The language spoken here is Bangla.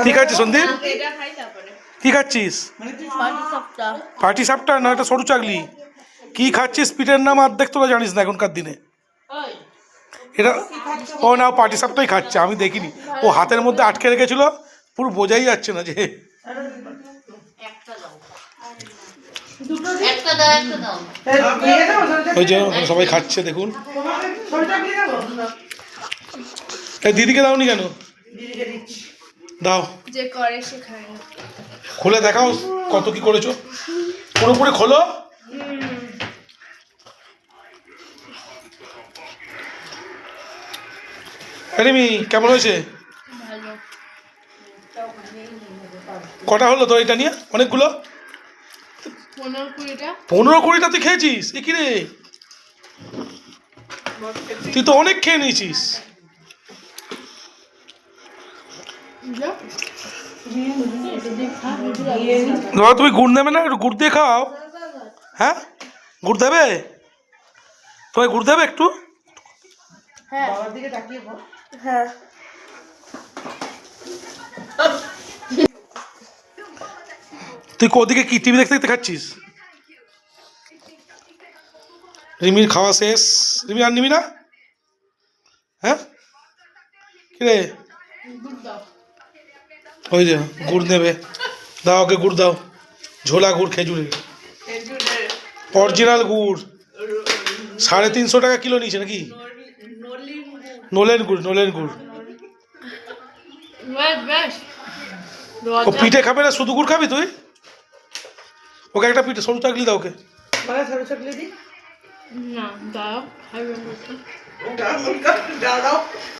ঠিক আছে সন্দীপ, কি খাচ্ছিস? পাটি সাপটা না, এটা সরু চাকলি। কি খাচ্ছিস? পিঠের নাম অর্ধেক তোরা জানিস না এখনকার দিনে। এটা ও না, পাটি সাপটাই খাচ্ছে, আমি দেখিনি। ও হাতের মধ্যে আটকে রেখেছিল, পুরো বোঝাই যাচ্ছে না যে। ওই যে সবাই খাচ্ছে দেখুন। এই দিদিকে দাওনি কেন? দাও, যে করে সে খায় না। খুলে দেখাও কত কি করেছো, পুরোপুরি খোলো। রিমি কেমন হয়েছে? ভালো। কটা হলো তোর এটা নিয়ে? অনেকগুলো। 15-20টা। 15-20টা তুই খেয়েছিস? এ কি রে, তুই তো অনেক খেয়ে নিয়েছিস। দাদা তুমি গুড় নেবে না? একটু গুড় দিয়ে খাও। হ্যাঁ, গুড় দেবে? তোমায় গুড় দেবে একটু? হ্যাঁ হ্যাঁ। তুই ওদিকে কি টিভি দেখতে দেখতে খাচ্ছিস? রিমির খাওয়া শেষ। রিমি আর নিবি না? হ্যাঁ কিরে, ওই যে গুড় নেবে, দাও ওকে গুড় দাও। ঝোলা গুড়, খেজুরের অরিজিনাল গুড়। 350 টাকা কিলো নিয়েছে নাকি? নলেন গুড়, নলেন গুড়। ও পিঠে খাবে না, শুধু গুড় খাবি তুই? ওকে একটা পিঠে সরু চাকলি দাও ওকে। না দাও, খাইবে না।